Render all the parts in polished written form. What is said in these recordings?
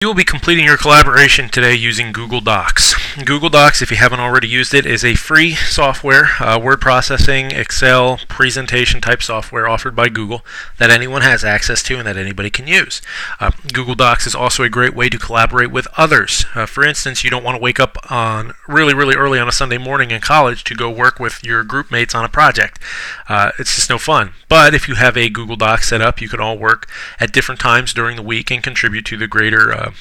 You will be completing your collaboration today using Google Docs. Google Docs, if you haven't already used it, is a free software, word processing, Excel, presentation type software offered by Google that anyone has access to and that anybody can use. Google Docs is also a great way to collaborate with others. For instance, you don't want to wake up on really early on a Sunday morning in college to go work with your group mates on a project. It's just no fun. But if you have a Google Docs set up, you can all work at different times during the week and contribute to the greater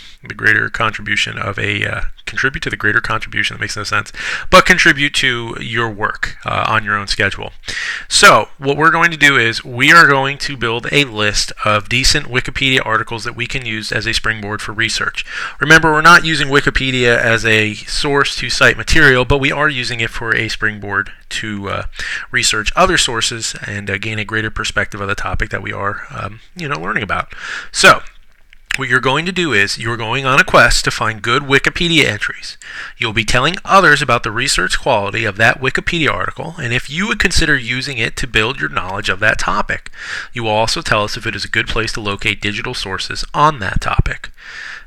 contribution of a contribute to the greater contribution. That makes no sense, but contribute to your work on your own schedule. So what we're going to do is we are going to build a list of decent Wikipedia articles that we can use as a springboard for research. Remember, we're not using Wikipedia as a source to cite material, but we are using it for a springboard to research other sources and gain a greater perspective of the topic that we are learning about. So what you're going to do is you're going on a quest to find good Wikipedia entries. You'll be telling others about the research quality of that Wikipedia article and if you would consider using it to build your knowledge of that topic. You will also tell us if it is a good place to locate digital sources on that topic.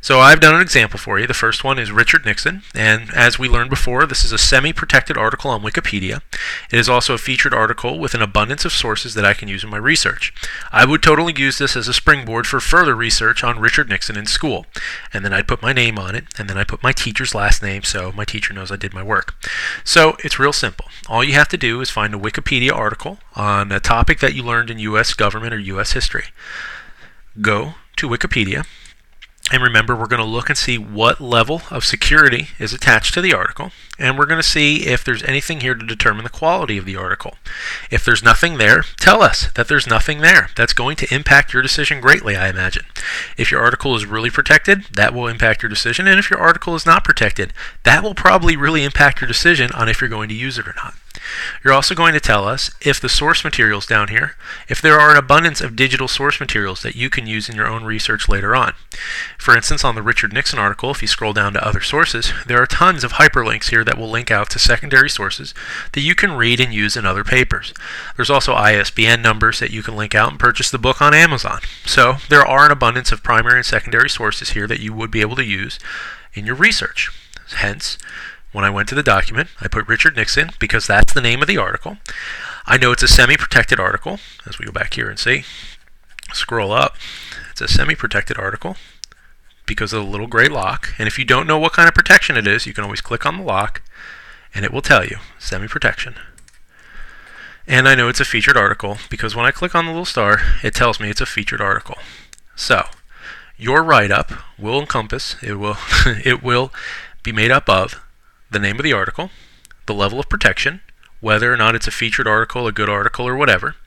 So I've done an example for you. The first one is Richard Nixon, and as we learned before, this is a semi-protected article on Wikipedia. It is also a featured article with an abundance of sources that I can use in my research. I would totally use this as a springboard for further research on Richard Nixon in school, and then I'd put my name on it, and then I put my teacher's last name so my teacher knows I did my work. So it's real simple. All you have to do is find a Wikipedia article on a topic that you learned in U.S. government or U.S. history. Go to Wikipedia. And remember, we're going to look and see what level of security is attached to the article, and we're going to see if there's anything here to determine the quality of the article. If there's nothing there, tell us that there's nothing there. That's going to impact your decision greatly, I imagine. If your article is really protected, that will impact your decision, and if your article is not protected, that will probably really impact your decision on if you're going to use it or not. You're also going to tell us if the source materials down here, if there are an abundance of digital source materials that you can use in your own research later on. For instance, on the Richard Nixon article, if you scroll down to other sources, there are tons of hyperlinks here that will link out to secondary sources that you can read and use in other papers. There's also ISBN numbers that you can link out and purchase the book on Amazon. So there are an abundance of primary and secondary sources here that you would be able to use in your research. Hence, when I went to the document, I put Richard Nixon because that's the name of the article. I know it's a semi-protected article. As we go back here and see, scroll up, it's a semi-protected article because of the little gray lock. And if you don't know what kind of protection it is, you can always click on the lock and it will tell you, semi-protection. And I know it's a featured article because when I click on the little star, it tells me it's a featured article. So, your write-up will encompass, it will be made up of the name of the article, the level of protection, whether or not it's a featured article, a good article, or whatever.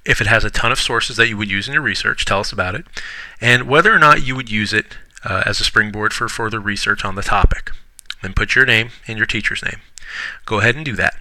If it has a ton of sources that you would use in your research, tell us about it, and whether or not you would use it as a springboard for further research on the topic. Then put your name and your teacher's name. Go ahead and do that.